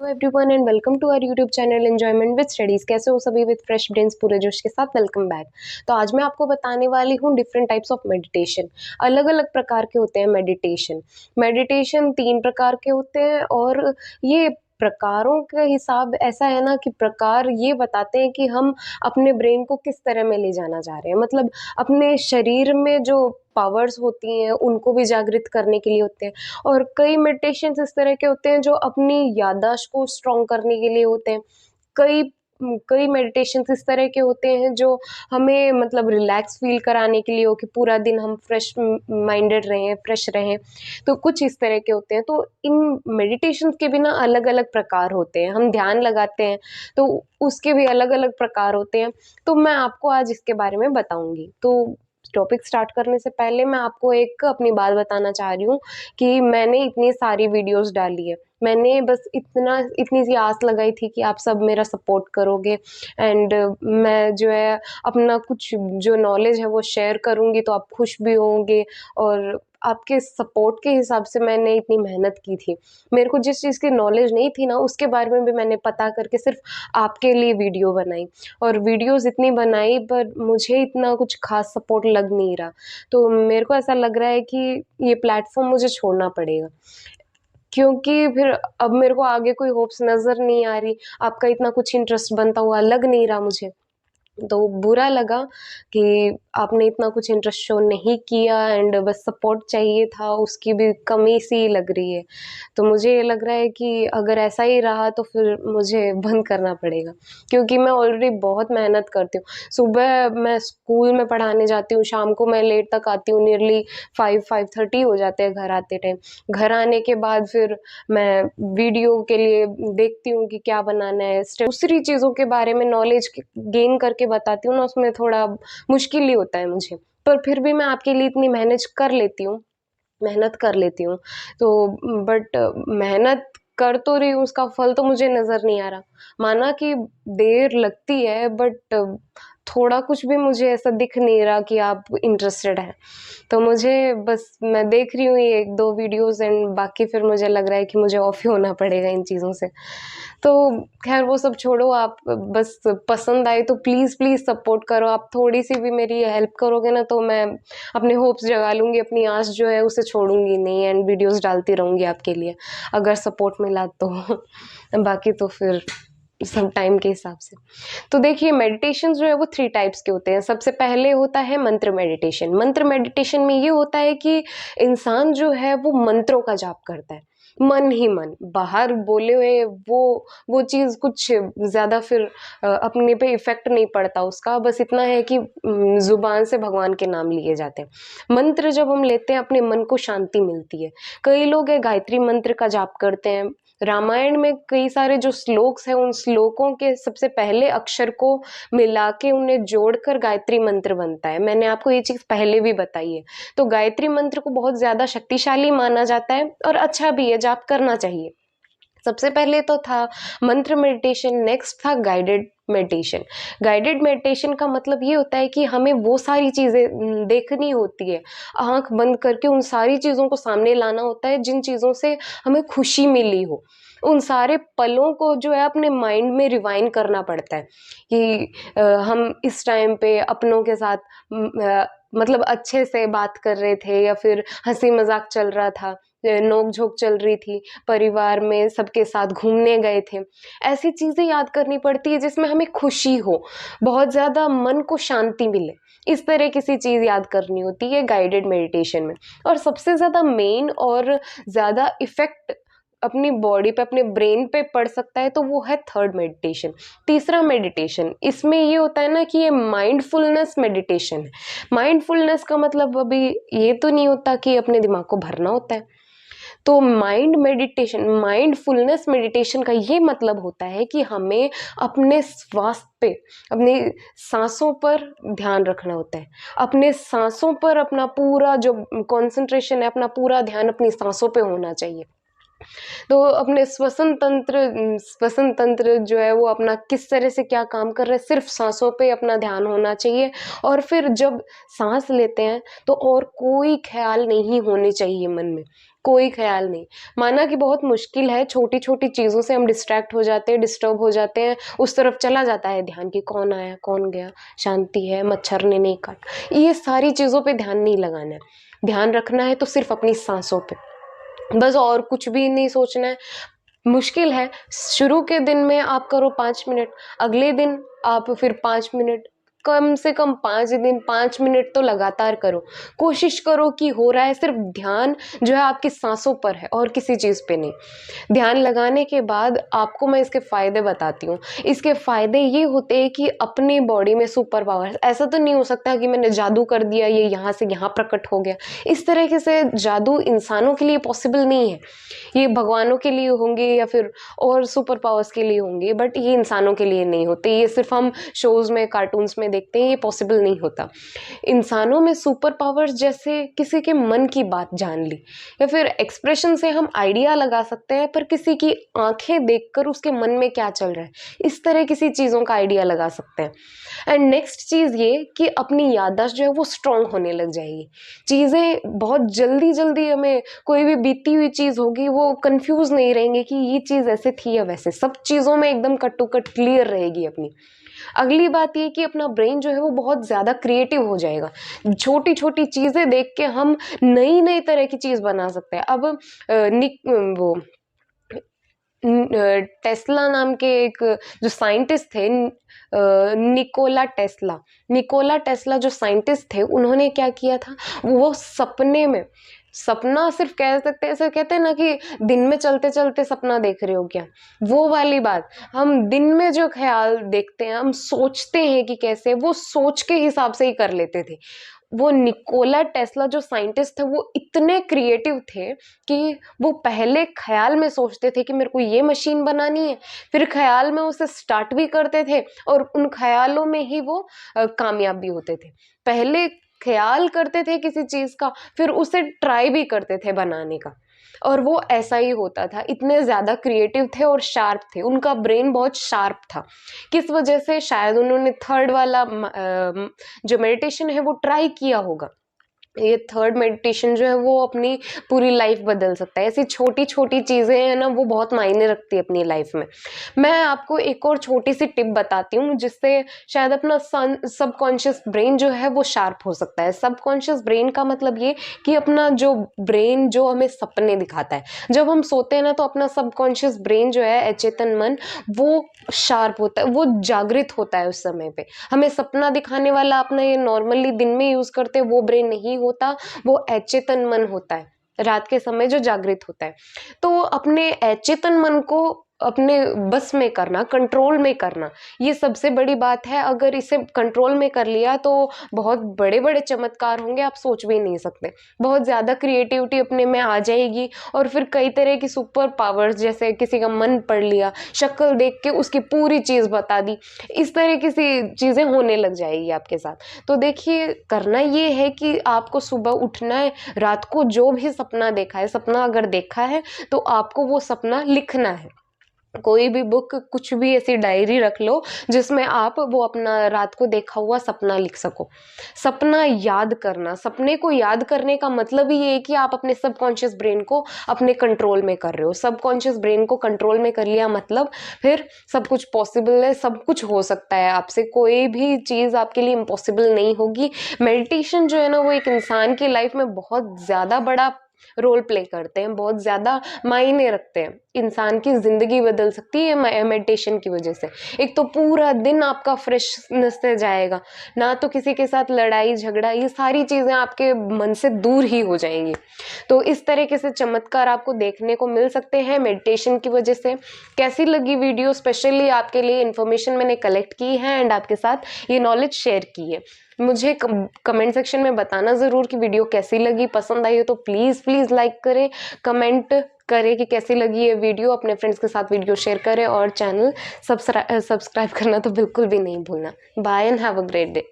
Hello everyone and welcome to our YouTube channel enjoyment with studies. कैसे हो सभी? With fresh brains पूरे जोश के साथ वेलकम बैक। तो आज मैं आपको बताने वाली हूँ डिफरेंट टाइप्स ऑफ मेडिटेशन। अलग अलग प्रकार के होते हैं मेडिटेशन। मेडिटेशन 3 प्रकार के होते हैं और ये प्रकारों के हिसाब ऐसा है ना कि प्रकार ये बताते हैं कि हम अपने ब्रेन को किस तरह में ले जाना चाह रहे हैं। मतलब अपने शरीर में जो पावर्स होती हैं उनको भी जागृत करने के लिए होते हैं। और कई मेडिटेशंस इस तरह के होते हैं जो अपनी याददाश्त को स्ट्रॉन्ग करने के लिए होते हैं। कई कई मेडिटेशंस इस तरह के होते हैं जो हमें मतलब रिलैक्स फील कराने के लिए हो कि पूरा दिन हम फ्रेश माइंडेड रहें, फ्रेश रहें। तो कुछ इस तरह के होते हैं। तो इन मेडिटेशंस के भी ना अलग-अलग प्रकार होते हैं। हम ध्यान लगाते हैं तो उसके भी अलग-अलग प्रकार होते हैं। तो मैं आपको आज इसके बारे में बताऊँगी। तो टॉपिक स्टार्ट करने से पहले मैं आपको एक अपनी बात बताना चाह रही हूँ कि मैंने इतनी सारी वीडियोस डाली है। मैंने बस इतनी सी आस लगाई थी कि आप सब मेरा सपोर्ट करोगे एंड मैं जो है अपना कुछ जो नॉलेज है वो शेयर करूँगी तो आप खुश भी होंगे। और आपके सपोर्ट के हिसाब से मैंने इतनी मेहनत की थी। मेरे को जिस चीज़ की नॉलेज नहीं थी ना उसके बारे में भी मैंने पता करके सिर्फ आपके लिए वीडियो बनाई। और वीडियोज़ इतनी बनाई पर मुझे इतना कुछ ख़ास सपोर्ट लग नहीं रहा। तो मेरे को ऐसा लग रहा है कि ये प्लेटफ़ॉर्म मुझे छोड़ना पड़ेगा। क्योंकि फिर अब मेरे को आगे कोई होप्स नज़र नहीं आ रही। आपका इतना कुछ इंटरेस्ट बनता हुआ लग नहीं रहा मुझे। तो बुरा लगा कि आपने इतना कुछ इंटरेस्ट शो नहीं किया एंड बस सपोर्ट चाहिए था, उसकी भी कमी सी लग रही है। तो मुझे ये लग रहा है कि अगर ऐसा ही रहा तो फिर मुझे बंद करना पड़ेगा, क्योंकि मैं ऑलरेडी बहुत मेहनत करती हूँ। सुबह मैं स्कूल में पढ़ाने जाती हूँ, शाम को मैं लेट तक आती हूँ, नियरली 5-5:30 हो जाते हैं घर आते टाइम। घर आने के बाद फिर मैं वीडियो के लिए देखती हूँ कि क्या बनाना है, दूसरी चीज़ों के बारे में नॉलेज गेन करके बताती हूँ ना, उसमें थोड़ा मुश्किल ही होता है मुझे। पर फिर भी मैं आपके लिए इतनी मेहनत कर लेती हूँ। तो बट मेहनत कर तो रही हूँ, उसका फल तो मुझे नज़र नहीं आ रहा। माना कि देर लगती है बट थोड़ा कुछ भी मुझे ऐसा दिख नहीं रहा कि आप इंटरेस्टेड हैं। तो मुझे बस मैं देख रही हूँ ये 1-2 वीडियोज़ एंड बाकी फिर मुझे लग रहा है कि मुझे ऑफ ही होना पड़ेगा इन चीज़ों से। तो ख़ैर वो सब छोड़ो, आप बस पसंद आए तो प्लीज़ सपोर्ट करो। आप थोड़ी-सी भी मेरी हेल्प करोगे ना तो मैं अपने होप्स जगा लूँगी, अपनी आस जो है उसे छोड़ूँगी नहीं एंड वीडियोज़ डालती रहूँगी आपके लिए, अगर सपोर्ट मिला तो। बाकी तो फिर सब टाइम के हिसाब से। तो देखिए मेडिटेशन जो है वो 3 टाइप्स के होते हैं। सबसे पहले होता है मंत्र मेडिटेशन। मंत्र मेडिटेशन में ये होता है कि इंसान जो है वो मंत्रों का जाप करता है, मन ही मन। बाहर बोले हुए वो चीज़ कुछ ज़्यादा फिर अपने पे इफ़ेक्ट नहीं पड़ता उसका, बस इतना है कि ज़ुबान से भगवान के नाम लिए जाते हैं। मंत्र जब हम लेते हैं अपने मन को शांति मिलती है। कई लोग हैं गायत्री मंत्र का जाप करते हैं। रामायण में कई सारे जो श्लोक्स हैं उन श्लोकों के सबसे पहले अक्षर को मिला के उन्हें जोड़कर गायत्री मंत्र बनता है। मैंने आपको ये चीज़ पहले भी बताई है। तो गायत्री मंत्र को बहुत ज़्यादा शक्तिशाली माना जाता है और अच्छा भी है, जाप करना चाहिए। सबसे पहले तो था मंत्र मेडिटेशन, नेक्स्ट था गाइडेड मेडिटेशन। गाइडेड मेडिटेशन का मतलब ये होता है कि हमें वो सारी चीज़ें देखनी होती है, आँख बंद करके उन सारी चीज़ों को सामने लाना होता है जिन चीज़ों से हमें खुशी मिली हो। उन सारे पलों को जो है अपने माइंड में रिवाइंड करना पड़ता है कि हम इस टाइम पे अपनों के साथ मतलब अच्छे से बात कर रहे थे या फिर हँसी मज़ाक चल रहा था, नोक-झोंक चल रही थी, परिवार में सबके साथ घूमने गए थे। ऐसी चीज़ें याद करनी पड़ती है जिसमें हमें खुशी हो, बहुत ज़्यादा मन को शांति मिले। इस तरह की सी चीज़ याद करनी होती है गाइडेड मेडिटेशन में। और सबसे ज़्यादा मेन और ज़्यादा इफ़ेक्ट अपनी बॉडी पे, अपने ब्रेन पे पड़ सकता है तो वो है थर्ड मेडिटेशन, तीसरा मेडिटेशन। इसमें ये होता है ना कि ये माइंडफुलनेस मेडिटेशन है। माइंडफुलनेस का मतलब अभी ये तो नहीं होता कि अपने दिमाग को भरना होता है। तो माइंडफुलनेस मेडिटेशन का ये मतलब होता है कि हमें अपने स्वास्थ्य पे, अपनी सांसों पर ध्यान रखना होता है। अपने सांसों पर अपना पूरा जो कंसंट्रेशन है, अपना पूरा ध्यान अपनी सांसों पे होना चाहिए। तो अपने श्वसन तंत्र जो है वो अपना किस तरह से क्या काम कर रहा है, सिर्फ सांसों पे अपना ध्यान होना चाहिए। और फिर जब सांस लेते हैं तो और कोई ख्याल नहीं होने चाहिए मन में। कोई ख्याल नहीं। माना कि बहुत मुश्किल है, छोटी-छोटी चीज़ों से हम डिस्ट्रैक्ट हो जाते हैं, डिस्टर्ब हो जाते हैं, उस तरफ चला जाता है ध्यान कि कौन आया, कौन गया, शांति है, मच्छर ने नहीं काटा। ये सारी चीज़ों पे ध्यान नहीं लगाना है। ध्यान रखना है तो सिर्फ़ अपनी साँसों पे, बस और कुछ भी नहीं सोचना है। मुश्किल है, शुरू के दिन में आप करो 5 मिनट, अगले दिन आप फिर 5 मिनट, कम से कम 5 दिन 5 मिनट तो लगातार करो। कोशिश करो कि हो रहा है, सिर्फ़ ध्यान जो है आपकी साँसों पर है और किसी चीज़ पे नहीं। ध्यान लगाने के बाद आपको मैं इसके फ़ायदे बताती हूँ। इसके फ़ायदे ये होते हैं कि अपनी बॉडी में सुपर पावर, ऐसा तो नहीं हो सकता कि मैंने जादू कर दिया, ये यहाँ से यहाँ प्रकट हो गया। इस तरीके से जादू इंसानों के लिए पॉसिबल नहीं है। ये भगवानों के लिए होंगे या फिर और सुपर पावर्स के लिए होंगे, बट ये इंसानों के लिए नहीं होते। ये सिर्फ हम शोज़ में, कार्टून्स में देखते हैं, ये पॉसिबल नहीं होता। इंसानों में सुपर पावर्स जैसे किसी के मन की बात जान ली, या फिर एक्सप्रेशन से हम आइडिया लगा सकते हैं, पर किसी की आंखें देखकर उसके मन में क्या चल रहा है, इस तरह किसी चीज़ों का आइडिया लगा सकते हैं। एंड नेक्स्ट चीज़ ये कि अपनी याददाश्त जो है वो स्ट्रॉन्ग होने लग जाएगी। चीज़ें बहुत जल्दी जल्दी, हमें कोई भी बीती हुई चीज़ होगी वो कंफ्यूज नहीं रहेंगे कि ये चीज़ ऐसे थी या वैसे, सब चीज़ों में एकदम कट टू कट क्लियर रहेगी अपनी। अगली बात ये कि अपना ब्रेन जो है वो बहुत ज़्यादा क्रिएटिव हो जाएगा। छोटी छोटी चीज़ें देख के हम नई नई तरह की चीज़ बना सकते हैं। अब वो टेस्ला नाम के एक जो साइंटिस्ट थे, निकोला टेस्ला जो साइंटिस्ट थे, उन्होंने क्या किया था, वो सपने में, सपना सिर्फ कह सकते हैं, ऐसे कहते हैं ना कि दिन में चलते चलते सपना देख रहे हो क्या, वो वाली बात। हम दिन में जो ख्याल देखते हैं, हम सोचते हैं कि कैसे, वो सोच के हिसाब से ही कर लेते थे। वो निकोला टेस्ला जो साइंटिस्ट थे, वो इतने क्रिएटिव थे कि वो पहले ख्याल में सोचते थे कि मेरे को ये मशीन बनानी है, फिर ख्याल में उसे स्टार्ट भी करते थे और उन ख्यालों में ही वो कामयाब भी होते थे। पहले ख्याल करते थे किसी चीज़ का, फिर उसे ट्राई भी करते थे बनाने का, और वो ऐसा ही होता था। इतने ज़्यादा क्रिएटिव थे और शार्प थे, उनका ब्रेन बहुत शार्प था। किस वजह से, शायद उन्होंने थर्ड वाला जो मेडिटेशन है वो ट्राई किया होगा। ये थर्ड मेडिटेशन जो है वो अपनी पूरी लाइफ बदल सकता है। ऐसी छोटी छोटी चीज़ें हैं ना, वो बहुत मायने रखती है अपनी लाइफ में। मैं आपको एक और छोटी सी टिप बताती हूँ, जिससे शायद अपना सबकॉन्शियस ब्रेन जो है वो शार्प हो सकता है। सबकॉन्शियस ब्रेन का मतलब ये कि अपना जो ब्रेन जो हमें सपने दिखाता है, जब हम सोते हैं ना, तो अपना सबकॉन्शियस ब्रेन जो है, अचेतन मन, वो शार्प होता है, वो जागृत होता है उस समय पे। हमें सपना दिखाने वाला अपना ये नॉर्मली दिन में यूज करते हैं वो ब्रेन नहीं होता, वो अचेतन मन होता है, रात के समय जो जागृत होता है। तो अपने अचेतन मन को अपने बस में करना, कंट्रोल में करना, ये सबसे बड़ी बात है। अगर इसे कंट्रोल में कर लिया तो बहुत बड़े बड़े चमत्कार होंगे, आप सोच भी नहीं सकते। बहुत ज़्यादा क्रिएटिविटी अपने में आ जाएगी, और फिर कई तरह की सुपर पावर्स, जैसे किसी का मन पढ़ लिया, शक्ल देख के उसकी पूरी चीज़ बता दी, इस तरह की चीज़ें होने लग जाएगी आपके साथ। तो देखिए, करना ये है कि आपको सुबह उठना है, रात को जो भी सपना देखा है, सपना अगर देखा है तो आपको वो सपना लिखना है। कोई भी बुक, कुछ भी ऐसी डायरी रख लो जिसमें आप वो अपना रात को देखा हुआ सपना लिख सको। सपना याद करना, सपने को याद करने का मतलब ही ये है कि आप अपने सबकॉन्शियस ब्रेन को अपने कंट्रोल में कर रहे हो। सबकॉन्शियस ब्रेन को कंट्रोल में कर लिया मतलब फिर सब कुछ पॉसिबल है, सब कुछ हो सकता है आपसे, कोई भी चीज़ आपके लिए इम्पॉसिबल नहीं होगी। मेडिटेशन जो है ना, वो एक इंसान की लाइफ में बहुत ज़्यादा बड़ा रोल प्ले करते हैं, बहुत ज़्यादा मायने रखते हैं। इंसान की ज़िंदगी बदल सकती है मेडिटेशन की वजह से। एक तो पूरा दिन आपका फ्रेशनेस से जाएगा, ना तो किसी के साथ लड़ाई झगड़ा, ये सारी चीज़ें आपके मन से दूर ही हो जाएंगी। तो इस तरीके से चमत्कार आपको देखने को मिल सकते हैं मेडिटेशन की वजह से। कैसी लगी वीडियो, स्पेशली आपके लिए इन्फॉर्मेशन मैंने कलेक्ट की है एंड आपके साथ ये नॉलेज शेयर की है। मुझे कमेंट सेक्शन में बताना ज़रूर कि वीडियो कैसी लगी, पसंद आई हो तो प्लीज़ प्लीज़ लाइक करें, कमेंट करें कि कैसी लगी ये वीडियो, अपने फ्रेंड्स के साथ वीडियो शेयर करें, और चैनल सब्सक्राइब करना तो बिल्कुल भी नहीं भूलना। Bye and have a great day.